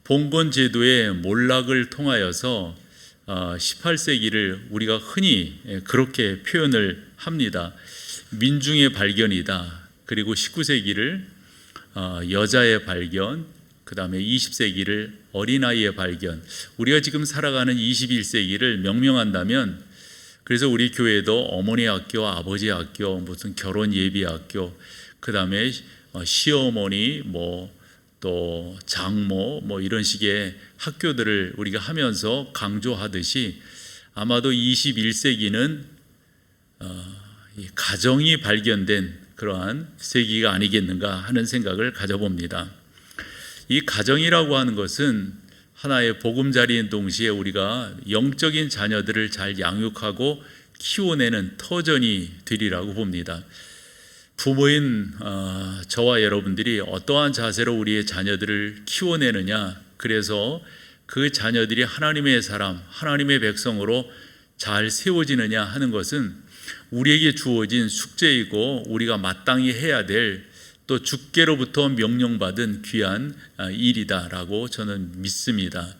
봉건 제도의 몰락을 통하여서 18세기를 우리가 흔히 그렇게 표현을 합니다. 민중의 발견이다. 그리고 19세기를 여자의 발견, 그 다음에 20세기를 어린아이의 발견, 우리가 지금 살아가는 21세기를 명명한다면, 그래서 우리 교회도 어머니 학교, 아버지 학교, 무슨 결혼 예비 학교, 그 다음에 시어머니, 또 장모, 이런 식의 학교들을 우리가 하면서 강조하듯이, 아마도 21세기는 가정이 발견된 그러한 세기가 아니겠는가 하는 생각을 가져봅니다. 이 가정이라고 하는 것은 하나의 보금자리인 동시에 우리가 영적인 자녀들을 잘 양육하고 키워내는 터전이 되리라고 봅니다. 부모인 저와 여러분들이 어떠한 자세로 우리의 자녀들을 키워내느냐, 그래서 그 자녀들이 하나님의 사람, 하나님의 백성으로 잘 세워지느냐 하는 것은 우리에게 주어진 숙제이고 우리가 마땅히 해야 될, 또 주께로부터 명령받은 귀한 일이다라고 저는 믿습니다.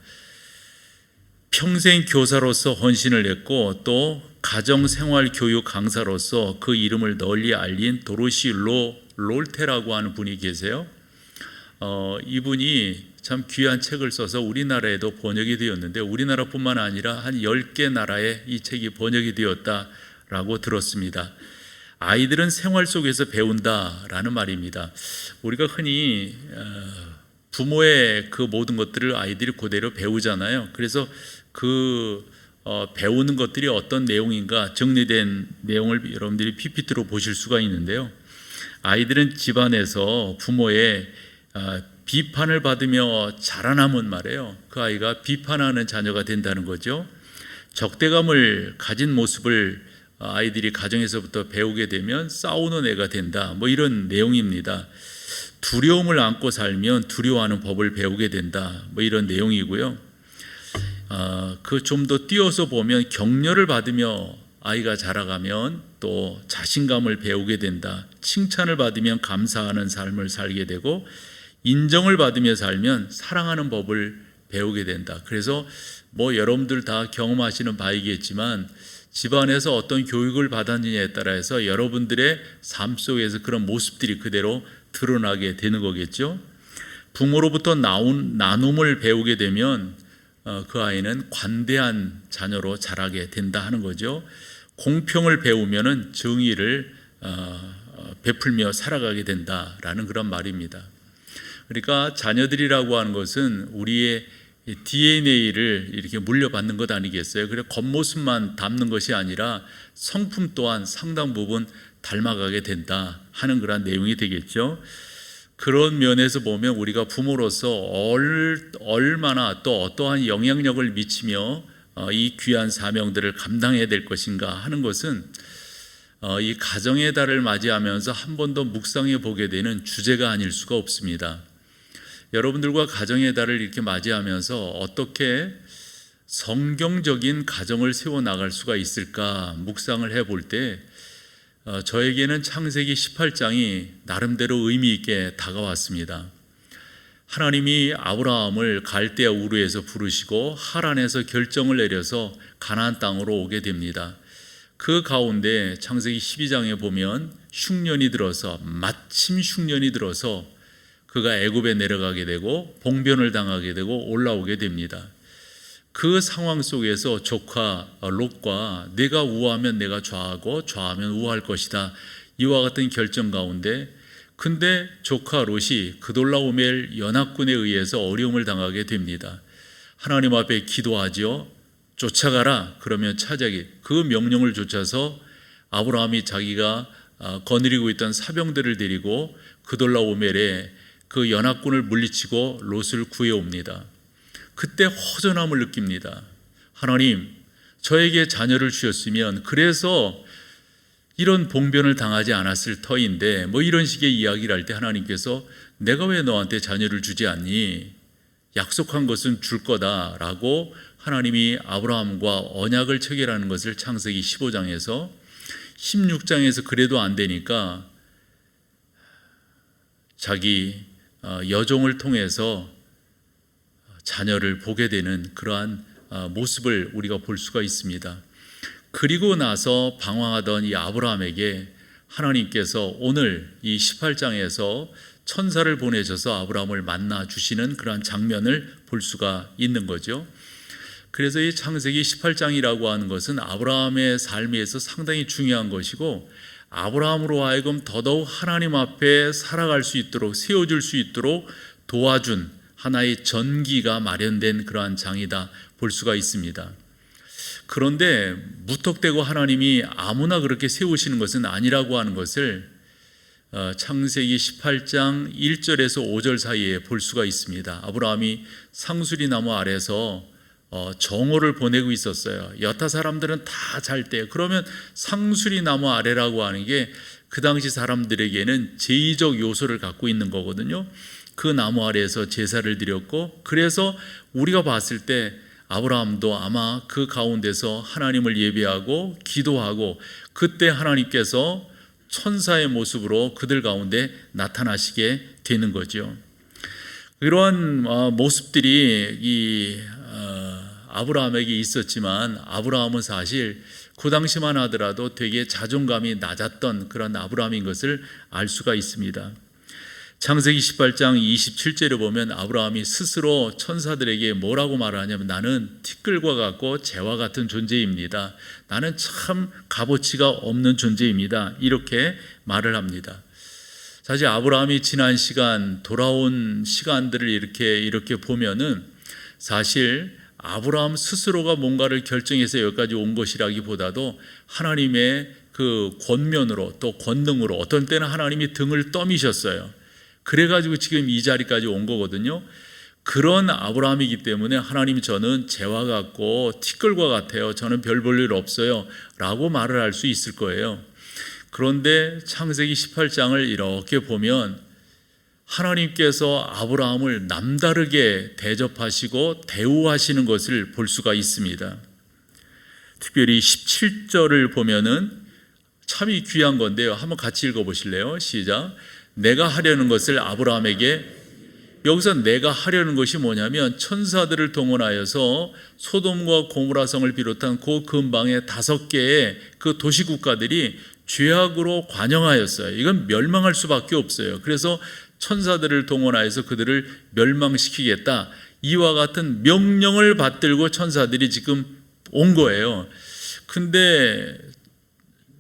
평생 교사로서 헌신을 했고 또 가정생활교육 강사로서 그 이름을 널리 알린 도로시 롤테라고 하는 분이 계세요. 이분이 참 귀한 책을 써서 우리나라에도 번역이 되었는데, 우리나라뿐만 아니라 한 10개 나라에 이 책이 번역이 되었다라고 들었습니다. 아이들은 생활 속에서 배운다라는 말입니다. 우리가 흔히 부모의 그 모든 것들을 아이들이 그대로 배우잖아요. 그래서 배우는 것들이 어떤 내용인가 정리된 내용을 여러분들이 PPT로 보실 수가 있는데요. 아이들은 집안에서 부모의 비판을 받으며 자라나면 말이에요, 그 아이가 비판하는 자녀가 된다는 거죠. 적대감을 가진 모습을 아이들이 가정에서부터 배우게 되면 싸우는 애가 된다, 이런 내용입니다. 두려움을 안고 살면 두려워하는 법을 배우게 된다, 이런 내용이고요. 그 좀 더 띄어서 보면 격려를 받으며 아이가 자라가면 또 자신감을 배우게 된다. 칭찬을 받으면 감사하는 삶을 살게 되고, 인정을 받으며 살면 사랑하는 법을 배우게 된다. 그래서 여러분들 다 경험하시는 바이겠지만, 집안에서 어떤 교육을 받았느냐에 따라서 여러분들의 삶 속에서 그런 모습들이 그대로 드러나게 되는 거겠죠. 부모로부터 나온 나눔을 배우게 되면 그 아이는 관대한 자녀로 자라게 된다 하는 거죠. 공평을 배우면은 정의를 베풀며 살아가게 된다라는 그런 말입니다. 그러니까 자녀들이라고 하는 것은 우리의 DNA를 이렇게 물려받는 것 아니겠어요? 그래서 겉모습만 닮는 것이 아니라 성품 또한 상당 부분 닮아가게 된다 하는 그런 내용이 되겠죠. 그런 면에서 보면 우리가 부모로서 얼마나 또 어떠한 영향력을 미치며 이 귀한 사명들을 감당해야 될 것인가 하는 것은 이 가정의 달을 맞이하면서 한 번 더 묵상해 보게 되는 주제가 아닐 수가 없습니다. 여러분들과 가정의 달을 이렇게 맞이하면서 어떻게 성경적인 가정을 세워나갈 수가 있을까 묵상을 해볼 때 저에게는 창세기 18장이 나름대로 의미 있게 다가왔습니다. 하나님이 아브라함을 갈대아 우르에서 부르시고 하란에서 결정을 내려서 가나안 땅으로 오게 됩니다. 그 가운데 창세기 12장에 보면 마침 흉년이 들어서 그가 애굽에 내려가게 되고 봉변을 당하게 되고 올라오게 됩니다. 그 상황 속에서 조카 롯과 내가 우하면 내가 좌하고 좌하면 우할 것이다, 이와 같은 결정 가운데, 근데 조카 롯이 그돌라오멜 연합군에 의해서 어려움을 당하게 됩니다. 하나님 앞에 기도하지요. 쫓아가라 그러면 찾아기, 그 명령을 쫓아서 아브라함이 자기가 거느리고 있던 사병들을 데리고 그돌라오멜에 그 연합군을 물리치고 롯을 구해옵니다. 그때 허전함을 느낍니다. 하나님, 저에게 자녀를 주셨으면 그래서 이런 봉변을 당하지 않았을 터인데, 이런 식의 이야기를 할 때 하나님께서 내가 왜 너한테 자녀를 주지 않니? 약속한 것은 줄 거다라고 하나님이 아브라함과 언약을 체결하는 것을 창세기 15장에서 16장에서 그래도 안 되니까 자기 여종을 통해서 자녀를 보게 되는 그러한 모습을 우리가 볼 수가 있습니다. 그리고 나서 방황하던 이 아브라함에게 하나님께서 오늘 이 18장에서 천사를 보내셔서 아브라함을 만나 주시는 그러한 장면을 볼 수가 있는 거죠. 그래서 이 창세기 18장이라고 하는 것은 아브라함의 삶에서 상당히 중요한 것이고, 아브라함으로 하여금 더더욱 하나님 앞에 살아갈 수 있도록, 세워줄 수 있도록 도와준 하나의 전기가 마련된 그러한 장이다 볼 수가 있습니다. 그런데 무턱대고 하나님이 아무나 그렇게 세우시는 것은 아니라고 하는 것을 창세기 18장 1절에서 5절 사이에 볼 수가 있습니다. 아브라함이 상수리 나무 아래서 정오를 보내고 있었어요. 여타 사람들은 다 잘 때, 그러면 상수리 나무 아래라고 하는 게 그 당시 사람들에게는 제의적 요소를 갖고 있는 거거든요. 그 나무 아래에서 제사를 드렸고, 그래서 우리가 봤을 때 아브라함도 아마 그 가운데서 하나님을 예배하고 기도하고, 그때 하나님께서 천사의 모습으로 그들 가운데 나타나시게 되는 거죠. 이러한 모습들이 이 아브라함에게 있었지만, 아브라함은 사실 그 당시만 하더라도 되게 자존감이 낮았던 그런 아브라함인 것을 알 수가 있습니다. 창세기 18장 27절에 보면 아브라함이 스스로 천사들에게 뭐라고 말하냐면, 나는 티끌과 같고 재와 같은 존재입니다. 나는 참 값어치가 없는 존재입니다. 이렇게 말을 합니다. 사실 아브라함이 지난 시간, 돌아온 시간들을 이렇게 보면은 사실 아브라함 스스로가 뭔가를 결정해서 여기까지 온 것이라기보다도 하나님의 그 권면으로, 또 권능으로, 어떤 때는 하나님이 등을 떠미셨어요. 그래가지고 지금 이 자리까지 온 거거든요. 그런 아브라함이기 때문에 하나님, 저는 재와 같고 티끌과 같아요. 저는 별 볼 일 없어요 라고 말을 할 수 있을 거예요. 그런데 창세기 18장을 이렇게 보면 하나님께서 아브라함을 남다르게 대접하시고 대우하시는 것을 볼 수가 있습니다. 특별히 17절을 보면은 참이 귀한 건데요. 한번 같이 읽어보실래요? 시작. 내가 하려는 것을 아브라함에게, 여기서 내가 하려는 것이 뭐냐면 천사들을 동원하여서 소돔과 고모라성을 비롯한 그 근방의 5개의 그 도시국가들이 죄악으로 관영하였어요. 이건 멸망할 수밖에 없어요. 그래서 천사들을 동원하여서 그들을 멸망시키겠다, 이와 같은 명령을 받들고 천사들이 지금 온 거예요. 근데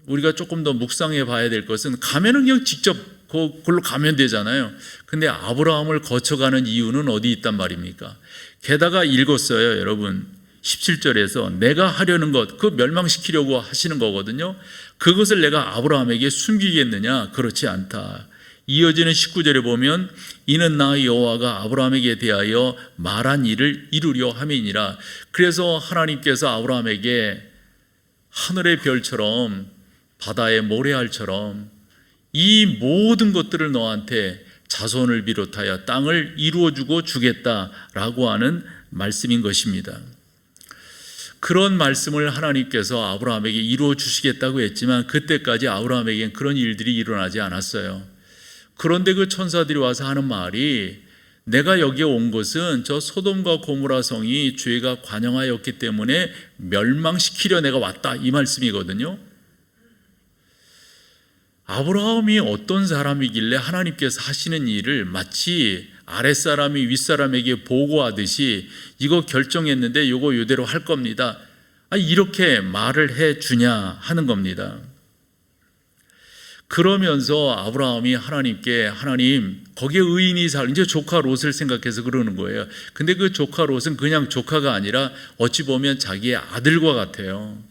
우리가 조금 더 묵상해 봐야 될 것은, 가면은 그냥 직접 그걸로 가면 되잖아요. 근데 아브라함을 거쳐가는 이유는 어디 있단 말입니까? 게다가 읽었어요, 여러분. 17절에서 내가 하려는 것, 그 멸망시키려고 하시는 거거든요. 그것을 내가 아브라함에게 숨기겠느냐? 그렇지 않다. 이어지는 19절에 보면, 이는 나 여호와가 아브라함에게 대하여 말한 일을 이루려 함이니라. 그래서 하나님께서 아브라함에게 하늘의 별처럼, 바다의 모래알처럼 이 모든 것들을 너한테 자손을 비롯하여 땅을 이루어주고 주겠다라고 하는 말씀인 것입니다. 그런 말씀을 하나님께서 아브라함에게 이루어 주시겠다고 했지만, 그때까지 아브라함에게는 그런 일들이 일어나지 않았어요. 그런데 그 천사들이 와서 하는 말이, 내가 여기에 온 것은 저 소돔과 고모라 성이 죄가 관영하였기 때문에 멸망시키려 내가 왔다, 이 말씀이거든요. 아브라함이 어떤 사람이길래 하나님께서 하시는 일을 마치 아랫사람이 윗사람에게 보고하듯이 이거 결정했는데 이거 이대로 할 겁니다, 이렇게 말을 해 주냐 하는 겁니다. 그러면서 아브라함이 하나님께, 하나님, 거기에 의인이 이제 조카 롯을 생각해서 그러는 거예요. 근데 그 조카 롯은 그냥 조카가 아니라 어찌 보면 자기의 아들과 같아요.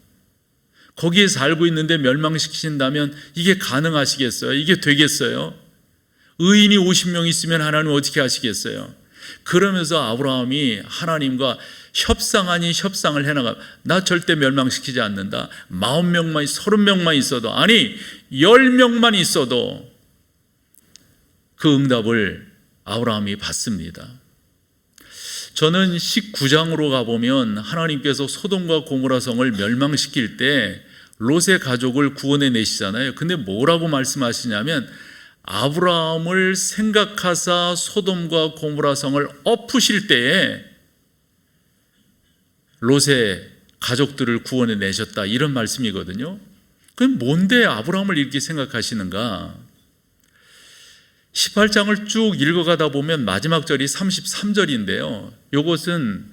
거기에 살고 있는데 멸망시키신다면 이게 가능하시겠어요? 이게 되겠어요? 의인이 50명 있으면 하나님 어떻게 하시겠어요? 그러면서 아브라함이 하나님과 협상 아닌 협상을 해나가, 나 절대 멸망시키지 않는다. 40명만, 30명만 있어도, 아니 10명만 있어도 그 응답을 아브라함이 받습니다. 저는 19장으로 가보면 하나님께서 소돔과 고모라 성을 멸망시킬 때 롯의 가족을 구원해 내시잖아요. 근데 뭐라고 말씀하시냐면, 아브라함을 생각하사 소돔과 고모라 성을 엎으실 때에 롯의 가족들을 구원해 내셨다, 이런 말씀이거든요. 그럼 뭔데 아브라함을 이렇게 생각하시는가? 18장을 쭉 읽어가다 보면 마지막 절이 33절인데요. 이것은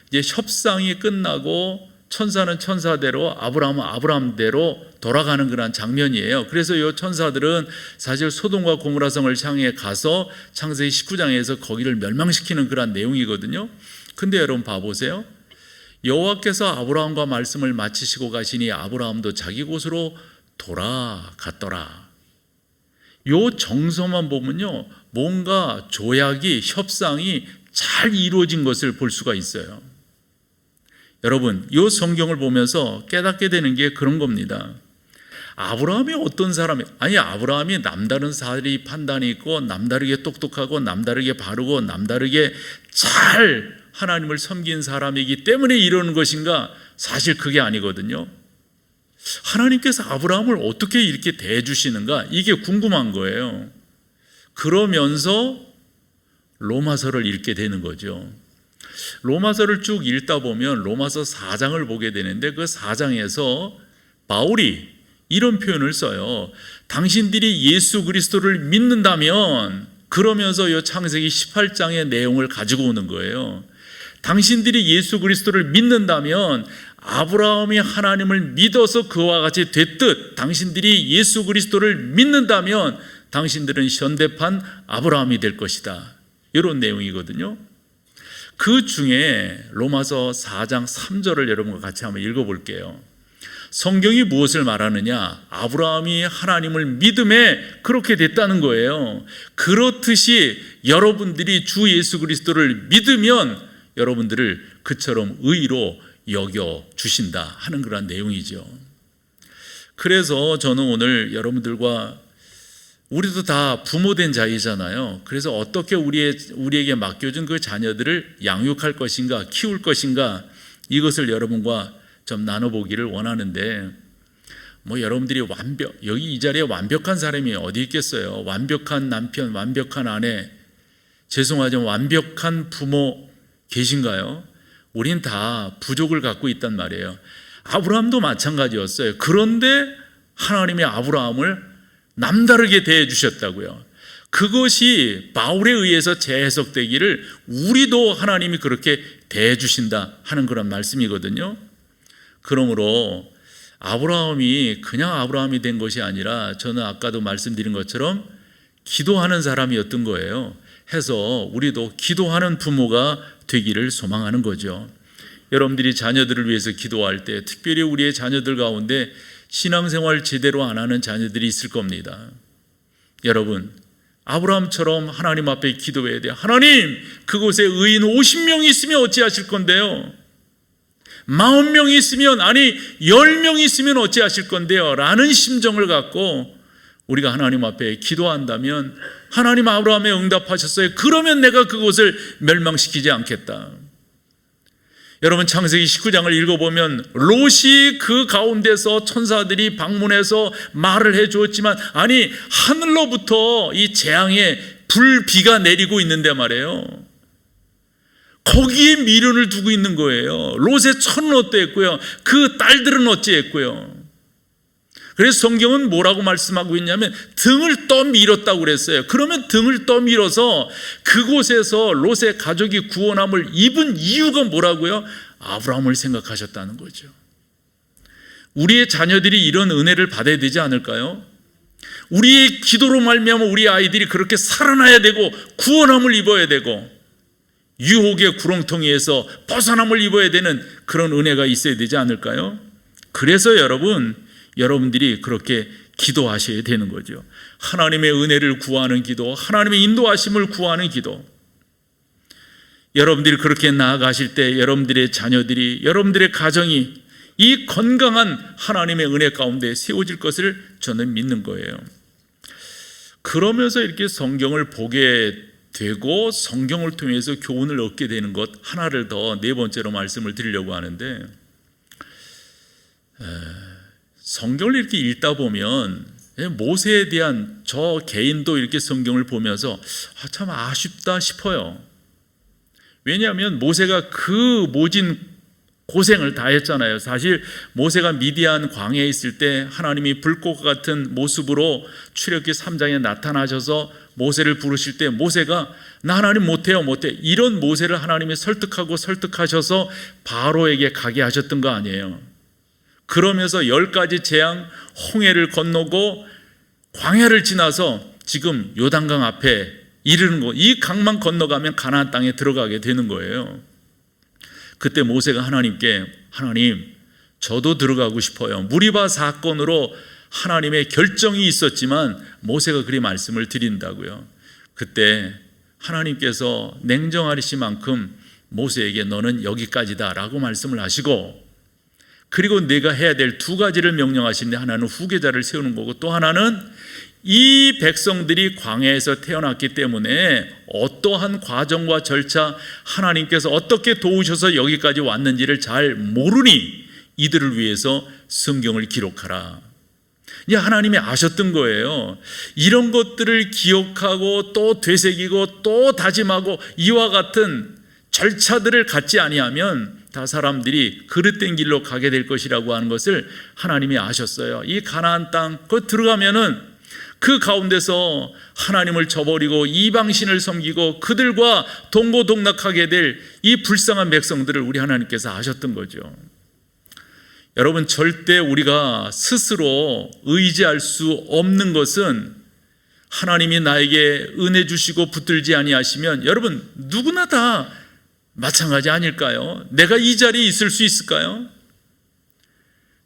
이제 협상이 끝나고 천사는 천사대로, 아브라함은 아브라함대로 돌아가는 그런 장면이에요. 그래서 이 천사들은 사실 소돔과 고모라성을 향해 가서 창세기 19장에서 거기를 멸망시키는 그런 내용이거든요. 근데 여러분 봐보세요. 여호와께서 아브라함과 말씀을 마치시고 가시니 아브라함도 자기 곳으로 돌아갔더라. 요 정서만 보면요, 뭔가 조약이, 협상이 잘 이루어진 것을 볼 수가 있어요. 여러분, 요 성경을 보면서 깨닫게 되는 게 그런 겁니다. 아브라함이 어떤 사람이, 아니 아브라함이 남다른 사리 판단이 있고 남다르게 똑똑하고 남다르게 바르고 남다르게 잘 하나님을 섬긴 사람이기 때문에 이러는 것인가? 사실 그게 아니거든요. 하나님께서 아브라함을 어떻게 이렇게 대해주시는가? 이게 궁금한 거예요. 그러면서 로마서를 읽게 되는 거죠. 로마서를 쭉 읽다 보면 로마서 4장을 보게 되는데 그 4장에서 바울이 이런 표현을 써요. 당신들이 예수 그리스도를 믿는다면, 그러면서 이 창세기 18장의 내용을 가지고 오는 거예요. 당신들이 예수 그리스도를 믿는다면 아브라함이 하나님을 믿어서 그와 같이 됐듯 당신들이 예수 그리스도를 믿는다면 당신들은 현대판 아브라함이 될 것이다, 이런 내용이거든요. 그 중에 로마서 4장 3절을 여러분과 같이 한번 읽어볼게요. 성경이 무엇을 말하느냐? 아브라함이 하나님을 믿음에 그렇게 됐다는 거예요. 그렇듯이 여러분들이 주 예수 그리스도를 믿으면 여러분들을 그처럼 의로 여겨 주신다 하는 그런 내용이죠. 그래서 저는 오늘 여러분들과, 우리도 다 부모된 자이잖아요. 그래서 어떻게 우리에게 맡겨준 그 자녀들을 양육할 것인가, 키울 것인가, 이것을 여러분과 좀 나눠보기를 원하는데, 여러분들이 여기 이 자리에 완벽한 사람이 어디 있겠어요? 완벽한 남편, 완벽한 아내, 죄송하지만 완벽한 부모 계신가요? 우린 다 부족을 갖고 있단 말이에요. 아브라함도 마찬가지였어요. 그런데 하나님이 아브라함을 남다르게 대해 주셨다고요. 그것이 바울에 의해서 재해석되기를 우리도 하나님이 그렇게 대해 주신다 하는 그런 말씀이거든요. 그러므로 아브라함이 그냥 아브라함이 된 것이 아니라, 저는 아까도 말씀드린 것처럼 기도하는 사람이었던 거예요. 해서 우리도 기도하는 부모가 되기를 소망하는 거죠. 여러분들이 자녀들을 위해서 기도할 때, 특별히 우리의 자녀들 가운데 신앙생활 제대로 안 하는 자녀들이 있을 겁니다. 여러분, 아브라함처럼 하나님 앞에 기도해야 돼요. 하나님, 그곳에 의인 50명이 있으면 어찌하실 건데요? 40명이 있으면, 아니 10명이 있으면 어찌하실 건데요? 라는 심정을 갖고 우리가 하나님 앞에 기도한다면, 하나님 아브라함에 응답하셨어요. 그러면 내가 그곳을 멸망시키지 않겠다. 여러분, 창세기 19장을 읽어보면 롯이 그 가운데서 천사들이 방문해서 말을 해주었지만, 아니 하늘로부터 이 재앙의 불비가 내리고 있는데 말이에요. 거기에 미련을 두고 있는 거예요. 롯의 처는 어땠고요, 그 딸들은 어찌했고요. 그래서 성경은 뭐라고 말씀하고 있냐면 등을 떠밀었다고 그랬어요. 그러면 등을 떠밀어서 그곳에서 롯의 가족이 구원함을 입은 이유가 뭐라고요? 아브라함을 생각하셨다는 거죠. 우리의 자녀들이 이런 은혜를 받아야 되지 않을까요? 우리의 기도로 말미암아 우리 아이들이 그렇게 살아나야 되고 구원함을 입어야 되고 유혹의 구렁텅이에서 벗어남을 입어야 되는 그런 은혜가 있어야 되지 않을까요? 그래서 여러분들이 그렇게 기도하셔야 되는 거죠. 하나님의 은혜를 구하는 기도, 하나님의 인도하심을 구하는 기도. 여러분들이 그렇게 나아가실 때 여러분들의 자녀들이, 여러분들의 가정이 이 건강한 하나님의 은혜 가운데 세워질 것을 저는 믿는 거예요. 그러면서 이렇게 성경을 보게 되고 성경을 통해서 교훈을 얻게 되는 것 하나를 더 네 번째로 말씀을 드리려고 하는데, 성경을 이렇게 읽다 보면 모세에 대한 저 개인도 이렇게 성경을 보면서 참 아쉽다 싶어요. 왜냐하면 모세가 그 모진 고생을 다 했잖아요. 사실 모세가 미디안 광야에 있을 때 하나님이 불꽃 같은 모습으로 출애굽기 3장에 나타나셔서 모세를 부르실 때 모세가 나 하나님 못해요 못해, 이런 모세를 하나님이 설득하셔서 바로에게 가게 하셨던 거 아니에요. 그러면서 10가지 재앙 홍해를 건너고 광야를 지나서 지금 요단강 앞에 이르는 거, 이 강만 건너가면 가나안 땅에 들어가게 되는 거예요. 그때 모세가 하나님께 하나님 저도 들어가고 싶어요. 무리바 사건으로 하나님의 결정이 있었지만 모세가 그리 말씀을 드린다고요. 그때 하나님께서 냉정하신 만큼 모세에게 너는 여기까지다 라고 말씀을 하시고, 그리고 내가 해야 될 2가지를 명령하시는데 하나는 후계자를 세우는 거고 또 하나는 이 백성들이 광야에서 태어났기 때문에 어떠한 과정과 절차, 하나님께서 어떻게 도우셔서 여기까지 왔는지를 잘 모르니 이들을 위해서 성경을 기록하라. 이제 하나님이 아셨던 거예요. 이런 것들을 기억하고 또 되새기고 또 다짐하고 이와 같은 절차들을 갖지 아니하면 다 사람들이 그릇된 길로 가게 될 것이라고 하는 것을 하나님이 아셨어요. 이 가나안 땅 그 들어가면은 그 가운데서 하나님을 저버리고 이방신을 섬기고 그들과 동고동락하게 될 이 불쌍한 백성들을 우리 하나님께서 아셨던 거죠. 여러분, 절대 우리가 스스로 의지할 수 없는 것은 하나님이 나에게 은혜 주시고 붙들지 아니하시면 여러분 누구나 다 마찬가지 아닐까요? 내가 이 자리에 있을 수 있을까요?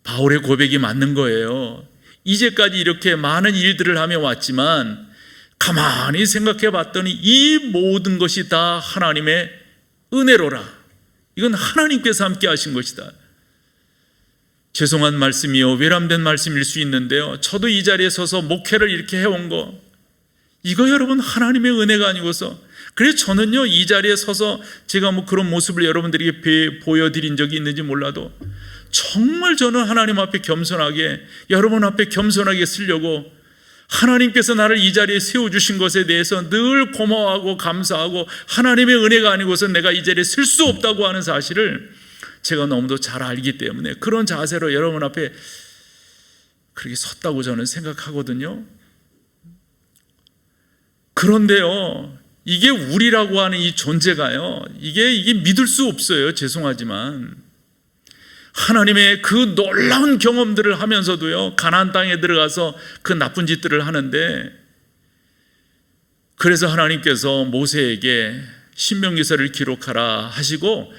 바울의 고백이 맞는 거예요. 이제까지 이렇게 많은 일들을 하며 왔지만 가만히 생각해 봤더니 이 모든 것이 다 하나님의 은혜로라. 이건 하나님께서 함께 하신 것이다. 죄송한 말씀이요, 외람된 말씀일 수 있는데요, 저도 이 자리에 서서 목회를 이렇게 해온 거, 이거 여러분 하나님의 은혜가 아니고서, 그래서 저는요 이 자리에 서서 제가 뭐 그런 모습을 여러분들에게 보여드린 적이 있는지 몰라도 정말 저는 하나님 앞에 겸손하게, 여러분 앞에 겸손하게 쓰려고, 하나님께서 나를 이 자리에 세워주신 것에 대해서 늘 고마워하고 감사하고 하나님의 은혜가 아니고서 내가 이 자리에 쓸 수 없다고 하는 사실을 제가 너무도 잘 알기 때문에 그런 자세로 여러분 앞에 그렇게 섰다고 저는 생각하거든요. 그런데요, 이게 우리라고 하는 이 존재가요, 이게 믿을 수 없어요. 죄송하지만 하나님의 그 놀라운 경험들을 하면서도요, 가나안 땅에 들어가서 그 나쁜 짓들을 하는데, 그래서 하나님께서 모세에게 신명기서를 기록하라 하시고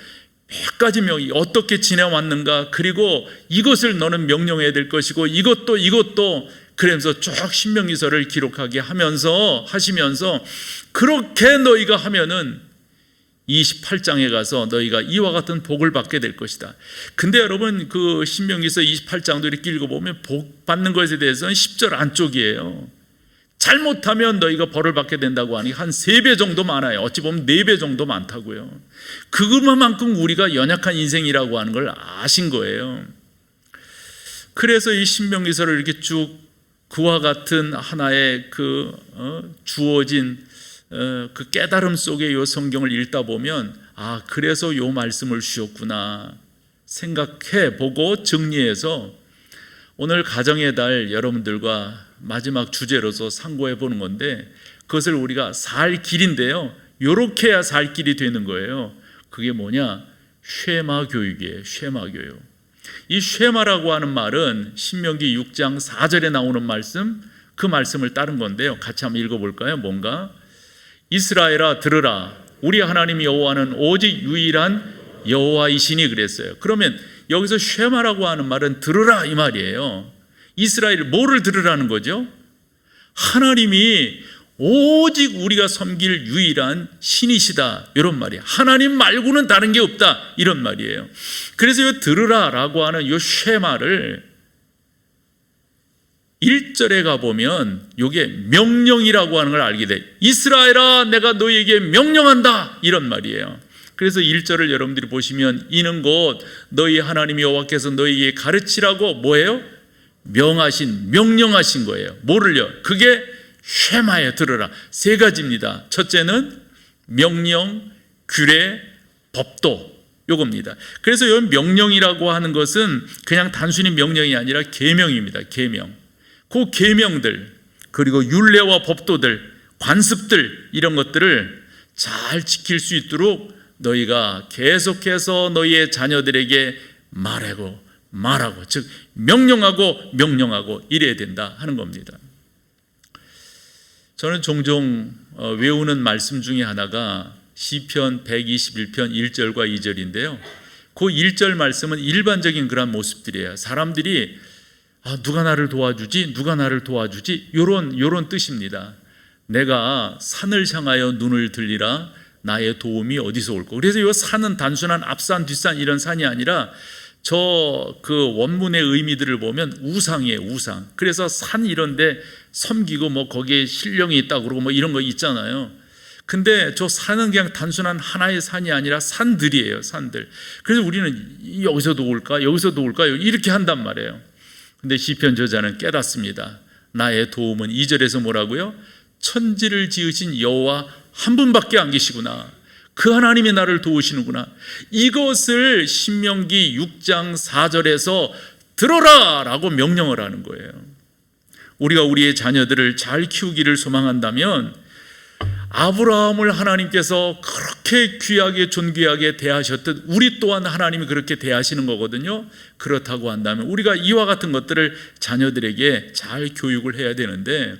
몇 가지 명이 어떻게 지내왔는가, 그리고 이것을 너는 명령해야 될 것이고 이것도 그러면서 쭉 신명기서를 기록하게 하시면서 그렇게 너희가 하면은 28장에 가서 너희가 이와 같은 복을 받게 될 것이다. 근데 여러분 그 신명기서 28장도 이렇게 읽어보면 복 받는 것에 대해서는 10절 안쪽이에요. 잘못하면 너희가 벌을 받게 된다고 하니 한 3배 정도 많아요. 어찌 보면 4배 정도 많다고요. 그것만큼 우리가 연약한 인생이라고 하는 걸 아신 거예요. 그래서 이 신명기서를 이렇게 쭉 그와 같은 하나의 주어진 그 깨달음 속에 이 성경을 읽다 보면 그래서 이 말씀을 주셨구나 생각해 보고 정리해서 오늘 가정의 달 여러분들과 마지막 주제로서 상고해 보는 건데, 그것을 우리가 살 길인데요, 요렇게 해야 살 길이 되는 거예요. 그게 뭐냐? 쉐마 교육이에요. 쉐마 교육. 이 쉐마라고 하는 말은 신명기 6장 4절에 나오는 말씀, 그 말씀을 따른 건데요, 같이 한번 읽어볼까요? 뭔가 이스라엘아 들으라, 우리 하나님 여호와는 오직 유일한 여호와이시니 그랬어요. 그러면 여기서 쉐마라고 하는 말은 들으라 이 말이에요. 이스라엘 뭐를 들으라는 거죠? 하나님이 오직 우리가 섬길 유일한 신이시다, 이런 말이에요. 하나님 말고는 다른 게 없다, 이런 말이에요. 그래서 이 들으라라고 하는 이 쉐마를 1절에 가보면 이게 명령이라고 하는 걸 알게 돼. 이스라엘아 내가 너희에게 명령한다, 이런 말이에요. 그래서 1절을 여러분들이 보시면 이는 곧 너희 하나님 여호와께서 너희에게 가르치라고 뭐예요? 명령하신 거예요. 뭐를요? 그게 쉐마에 들으라. 3가지입니다. 첫째는 명령, 규례, 법도. 요겁니다. 그래서 이 명령이라고 하는 것은 그냥 단순히 명령이 아니라 계명입니다. 계명. 그 계명들, 그리고 율례와 법도들, 관습들, 이런 것들을 잘 지킬 수 있도록 너희가 계속해서 너희의 자녀들에게 말하고, 즉 명령하고 이래야 된다 하는 겁니다. 저는 종종 외우는 말씀 중에 하나가 시편 121편 1절과 2절인데요. 그 1절 말씀은 일반적인 그런 모습들이에요. 사람들이 누가 나를 도와주지? 요런 뜻입니다. 내가 산을 향하여 눈을 들리라, 나의 도움이 어디서 올까? 그래서 이 산은 단순한 앞산, 뒷산 이런 산이 아니라 그 원문의 의미들을 보면 우상이에요, 우상. 그래서 산 이런데 섬기고 거기에 신령이 있다고 그러고 이런 거 있잖아요. 근데 저 산은 그냥 단순한 하나의 산이 아니라 산들이에요, 산들. 그래서 우리는 여기서도 올까, 여기서도 올까 이렇게 한단 말이에요. 근데 시편 저자는 깨닫습니다. 나의 도움은 2절에서 뭐라고요? 천지를 지으신 여호와 한 분밖에 안 계시구나. 그 하나님이 나를 도우시는구나. 이것을 신명기 6장 4절에서 들어라 라고 명령을 하는 거예요. 우리가 우리의 자녀들을 잘 키우기를 소망한다면 아브라함을 하나님께서 그렇게 귀하게 존귀하게 대하셨듯 우리 또한 하나님이 그렇게 대하시는 거거든요. 그렇다고 한다면 우리가 이와 같은 것들을 자녀들에게 잘 교육을 해야 되는데,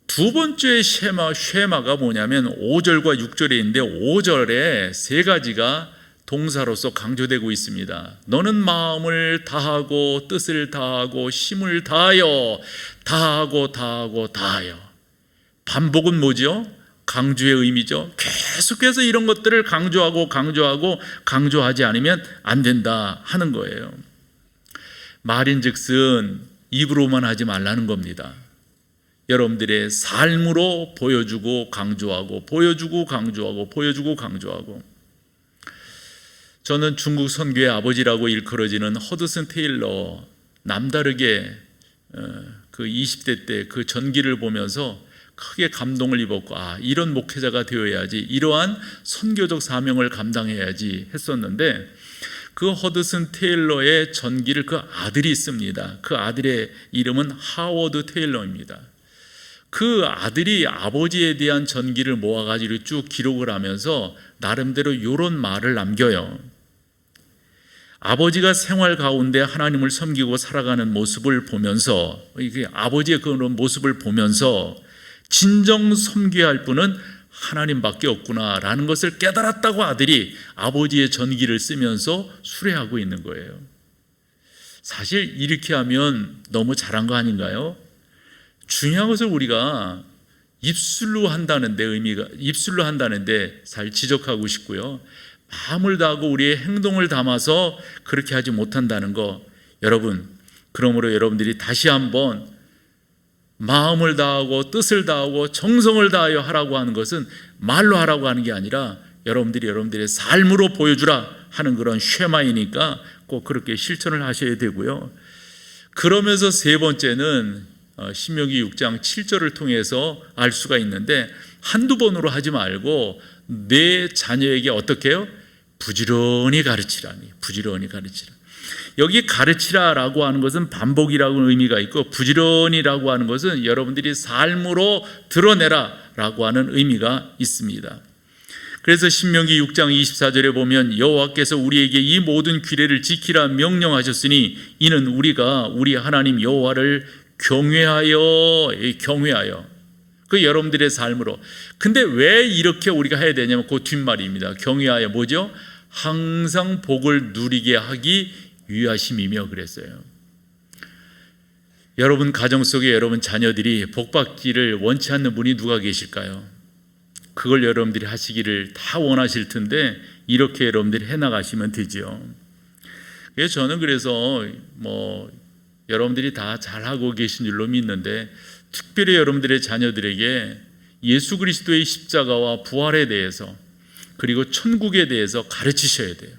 두 번째 쉐마가 뭐냐면 5절과 6절에 있는데 5절에 세 가지가 동사로서 강조되고 있습니다. 너는 마음을 다하고 뜻을 다하고 힘을 다하여 반복은 뭐죠? 강조의 의미죠. 계속해서 이런 것들을 강조하지 않으면 안 된다 하는 거예요. 말인즉슨 입으로만 하지 말라는 겁니다. 여러분들의 삶으로 보여주고 강조하고 저는 중국 선교의 아버지라고 일컬어지는 허드슨 테일러, 남다르게 그 20대 때 그 전기를 보면서 크게 감동을 입었고, 이런 목회자가 되어야지, 이러한 선교적 사명을 감당해야지 했었는데, 그 허드슨 테일러의 전기를 그 아들이 있습니다. 그 아들의 이름은 하워드 테일러입니다. 그 아들이 아버지에 대한 전기를 모아가지고 쭉 기록을 하면서 나름대로 이런 말을 남겨요. 아버지가 생활 가운데 하나님을 섬기고 살아가는 모습을 보면서, 아버지의 그런 모습을 보면서 진정 섬겨야 할 분은 하나님밖에 없구나라는 것을 깨달았다고 아들이 아버지의 전기를 쓰면서 수레하고 있는 거예요. 사실 이렇게 하면 너무 잘한 거 아닌가요? 중요한 것을 우리가 입술로 한다는데 잘 지적하고 싶고요. 마음을 다하고 우리의 행동을 담아서 그렇게 하지 못한다는 거, 여러분, 그러므로 여러분들이 다시 한번 마음을 다하고 뜻을 다하고 정성을 다하여 하라고 하는 것은 말로 하라고 하는 게 아니라 여러분들의 삶으로 보여주라 하는 그런 쉐마이니까 꼭 그렇게 실천을 하셔야 되고요. 그러면서 세 번째는 신명기 6장 7절을 통해서 알 수가 있는데, 한두 번으로 하지 말고 내 자녀에게 어떻게 해요? 부지런히 가르치라. 여기 가르치라라고 하는 것은 반복이라고 의미가 있고, 부지런히라고 하는 것은 여러분들이 삶으로 드러내라라고 하는 의미가 있습니다. 그래서 신명기 6장 24절에 보면 여호와께서 우리에게 이 모든 규례를 지키라 명령하셨으니 이는 우리가 우리 하나님 여호와를 경외하여 그 여러분들의 삶으로. 근데 왜 이렇게 우리가 해야 되냐면 그 뒷말입니다. 경외하여 뭐죠? 항상 복을 누리게 하기 위하심이며 그랬어요. 여러분 가정 속에 여러분 자녀들이 복받기를 원치 않는 분이 누가 계실까요? 그걸 여러분들이 하시기를 다 원하실 텐데 이렇게 여러분들이 해나가시면 되죠. 그래서 저는 여러분들이 다 잘하고 계신 줄로 믿는데, 특별히 여러분들의 자녀들에게 예수 그리스도의 십자가와 부활에 대해서, 그리고 천국에 대해서 가르치셔야 돼요.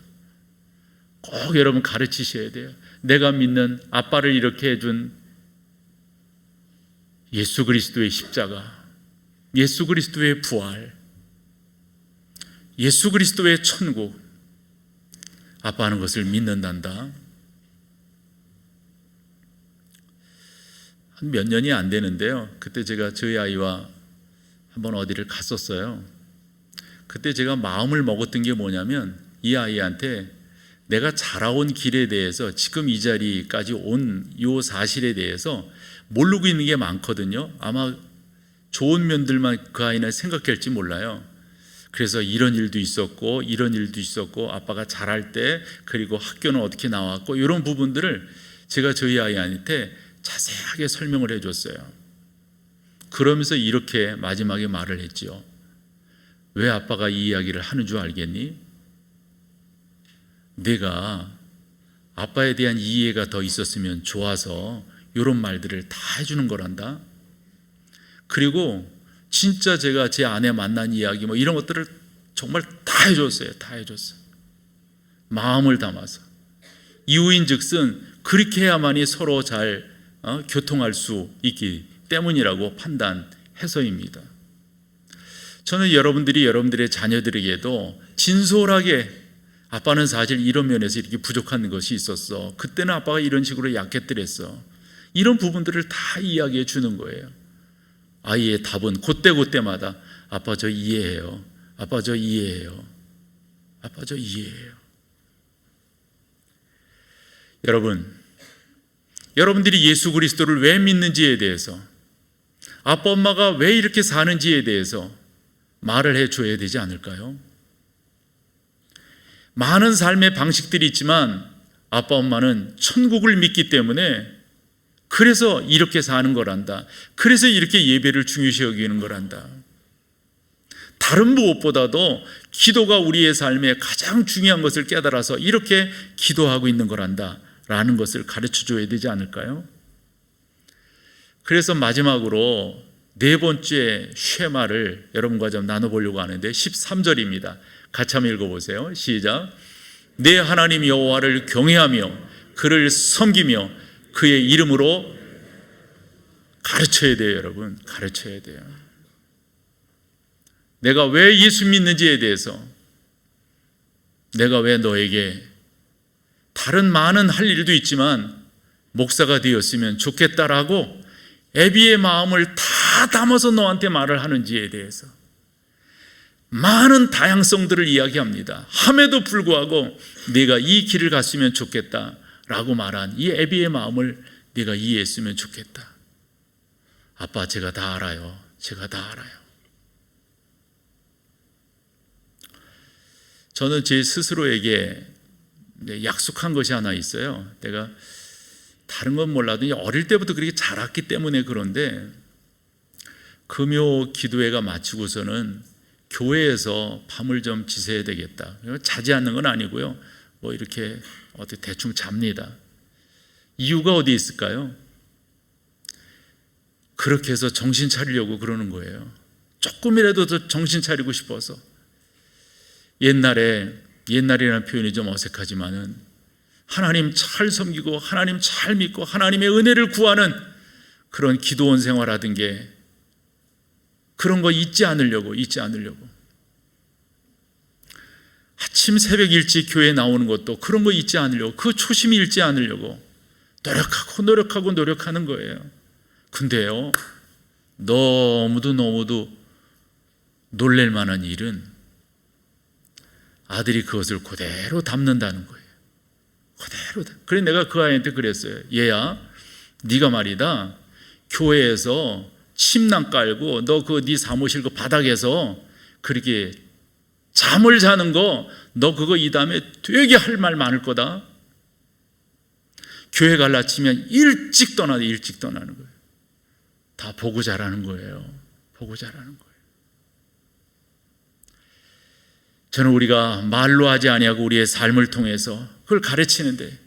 꼭 여러분 가르치셔야 돼요. 내가 믿는 아빠를 이렇게 해준 예수 그리스도의 십자가, 예수 그리스도의 부활, 예수 그리스도의 천국, 아빠 하는 것을 믿는단다. 한 몇 년이 안 되는데요, 그때 제가 저희 아이와 한번 어디를 갔었어요. 그때 제가 마음을 먹었던 게 뭐냐면, 이 아이한테 내가 자라온 길에 대해서, 지금 이 자리까지 온 이 사실에 대해서 모르고 있는 게 많거든요. 아마 좋은 면들만 그 아이는 생각할지 몰라요. 그래서 이런 일도 있었고 이런 일도 있었고, 아빠가 자랄 때, 그리고 학교는 어떻게 나왔고, 이런 부분들을 제가 저희 아이한테 자세하게 설명을 해줬어요. 그러면서 이렇게 마지막에 말을 했죠. 왜 아빠가 이 이야기를 하는 줄 알겠니? 내가 아빠에 대한 이해가 더 있었으면 좋아서 이런 말들을 다 해주는 거란다. 그리고 진짜 제가 제 아내 만난 이야기 뭐 이런 것들을 정말 다 해줬어요. 다 해줬어요. 마음을 담아서. 이유인즉슨 그렇게 해야만이 서로 잘 교통할 수 있기 때문이라고 판단해서입니다. 저는 여러분들이 여러분들의 자녀들에게도 진솔하게, 아빠는 사실 이런 면에서 이렇게 부족한 것이 있었어, 그때는 아빠가 이런 식으로 약했더랬어, 이런 부분들을 다 이야기해 주는 거예요. 아이의 답은 그때마다 아빠 저 이해해요, 아빠 저 이해해요, 아빠 저 이해해요. 여러분들이 예수 그리스도를 왜 믿는지에 대해서, 아빠 엄마가 왜 이렇게 사는지에 대해서 말을 해줘야 되지 않을까요? 많은 삶의 방식들이 있지만 아빠 엄마는 천국을 믿기 때문에, 그래서 이렇게 사는 거란다. 그래서 이렇게 예배를 중요시 여기는 거란다. 다른 무엇보다도 기도가 우리의 삶에 가장 중요한 것을 깨달아서 이렇게 기도하고 있는 거란다 라는 것을 가르쳐 줘야 되지 않을까요? 그래서 마지막으로 네 번째 쉐마를 여러분과 좀 나눠보려고 하는데, 13절입니다. 같이 한번 읽어보세요. 시작. 내 하나님 여호와를 경외하며 그를 섬기며 그의 이름으로 가르쳐야 돼요. 여러분, 가르쳐야 돼요. 내가 왜 예수 믿는지에 대해서, 내가 왜 너에게 다른 많은 할 일도 있지만 목사가 되었으면 좋겠다라고 애비의 마음을 다 담아서 너한테 말을 하는지에 대해서 많은 다양성들을 이야기합니다. 함에도 불구하고 네가 이 길을 갔으면 좋겠다라고 말한 이 애비의 마음을 네가 이해했으면 좋겠다. 아빠, 제가 다 알아요. 제가 다 알아요. 저는 제 스스로에게 약속한 것이 하나 있어요. 내가 다른 건 몰라도 어릴 때부터 그렇게 자랐기 때문에 그런데, 금요 기도회가 마치고서는 교회에서 밤을 좀 지새야 되겠다. 자지 않는 건 아니고요, 뭐 이렇게 어떻게 대충 잡니다. 이유가 어디 있을까요? 그렇게 해서 정신 차리려고 그러는 거예요. 조금이라도 더 정신 차리고 싶어서. 옛날이라는 표현이 좀 어색하지만은, 하나님 잘 섬기고 하나님 잘 믿고 하나님의 은혜를 구하는 그런 기도원 생활하던 게, 그런 거 잊지 않으려고. 아침 새벽 일찍 교회에 나오는 것도 그런 거 잊지 않으려고, 그 초심 잃지 않으려고 노력하는 거예요. 근데요, 너무도 놀랄 만한 일은 아들이 그것을 그대로 담는다는 거예요. 그래서 내가 그 아이한테 그랬어요. 얘야, 네가 말이다, 교회에서 침낭 깔고 너 그 네 사무실 그 바닥에서 그렇게 잠을 자는 거, 너 그거 이 다음에 되게 할 말 많을 거다. 교회 갈라 치면 일찍 떠나는 거예요. 다 보고 자라는 거예요. 저는 우리가 말로 하지 아니하고 우리의 삶을 통해서 그걸 가르치는데,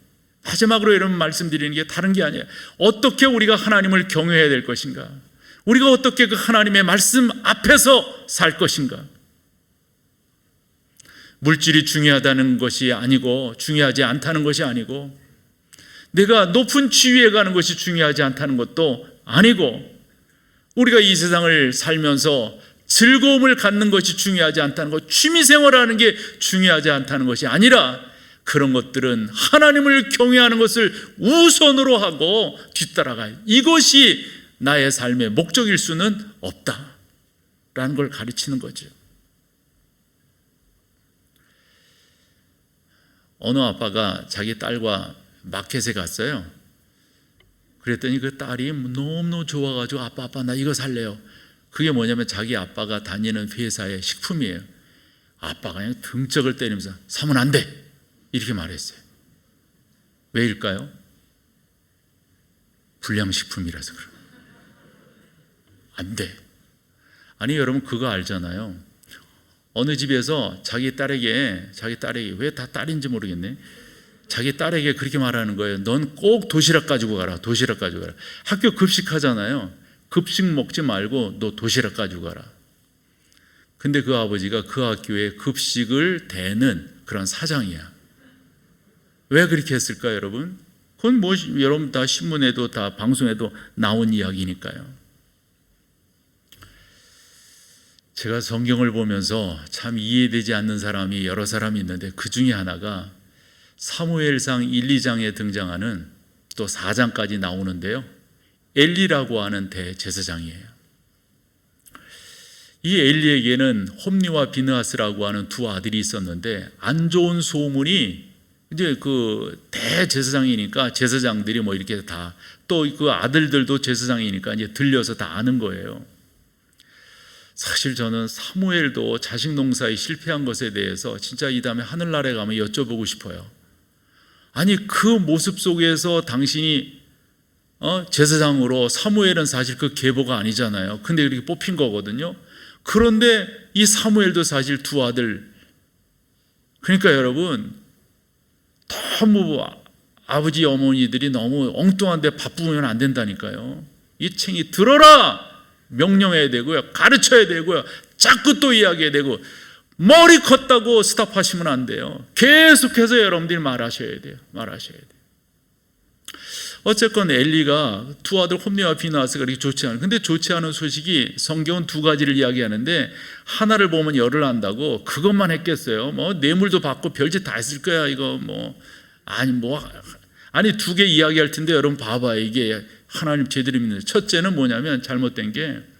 마지막으로 여러분 말씀드리는 게 다른 게 아니에요. 어떻게 우리가 하나님을 경외해야 될 것인가? 우리가 어떻게 그 하나님의 말씀 앞에서 살 것인가? 물질이 중요하다는 것이 아니고, 중요하지 않다는 것이 아니고, 내가 높은 지위에 가는 것이 중요하지 않다는 것도 아니고, 우리가 이 세상을 살면서 즐거움을 갖는 것이 중요하지 않다는 것, 취미생활하는 게 중요하지 않다는 것이 아니라, 그런 것들은 하나님을 경외하는 것을 우선으로 하고 뒤따라가요. 이것이 나의 삶의 목적일 수는 없다라는 걸 가르치는 거죠. 어느 아빠가 자기 딸과 마켓에 갔어요. 그랬더니 그 딸이 너무너무 좋아가지고 아빠 나 이거 살래요. 그게 뭐냐면 자기 아빠가 다니는 회사의 식품이에요. 아빠가 그냥 등짝을 때리면서 사면 안 돼 이렇게 말했어요. 왜일까요? 불량식품이라서 그래요. 안 돼. 아니 여러분 그거 알잖아요. 어느 집에서 자기 딸에게 왜 다 딸인지 모르겠네. 자기 딸에게 그렇게 말하는 거예요. 넌 꼭 도시락 가지고 가라. 도시락 가지고 가라. 학교 급식하잖아요. 급식 먹지 말고 너 도시락 가지고 가라. 근데 그 아버지가 그 학교에 급식을 대는 그런 사장이야. 왜 그렇게 했을까요, 여러분? 그건 뭐 여러분 다 신문에도 다 방송에도 나온 이야기니까요. 제가 성경을 보면서 참 이해되지 않는 사람이 여러 사람이 있는데 그 중에 하나가 사무엘상 1, 2장에 등장하는 또 4장까지 나오는데요. 엘리라고 하는 대제사장이에요. 이 엘리에게는 홈리와 비느하스라고 하는 두 아들이 있었는데 안 좋은 소문이 이제 그 대제사장이니까 제사장들이 뭐 이렇게 다 또 그 아들들도 제사장이니까 이제 들려서 다 아는 거예요. 사실 저는 사무엘도 자식 농사에 실패한 것에 대해서 진짜 이 다음에 하늘나라에 가면 여쭤보고 싶어요. 아니 그 모습 속에서 당신이 제사장으로 사무엘은 사실 그 계보가 아니잖아요. 근데 이렇게 뽑힌 거거든요. 그런데 이 사무엘도 사실 두 아들. 그러니까 여러분 너무 아버지 어머니들이 너무 엉뚱한데 바쁘면 안 된다니까요. 이 챙이 들어라 명령해야 되고요. 가르쳐야 되고요. 자꾸 또 이야기해야 되고 머리 컸다고 스탑하시면 안 돼요. 계속해서 여러분들이 말하셔야 돼요. 어쨌건 엘리가 두 아들 홈리와 비느하스가 그렇게 좋지 않아요. 근데 좋지 않은 소식이 성경은 두 가지를 이야기하는데 하나를 보면 열을 안다고 그것만 했겠어요. 뭐 뇌물도 받고 별짓 다 했을 거야. 이거 아니 두 개 이야기할 텐데 여러분 봐봐요. 이게 하나님 제대로 믿는. 첫째는 뭐냐면 잘못된 게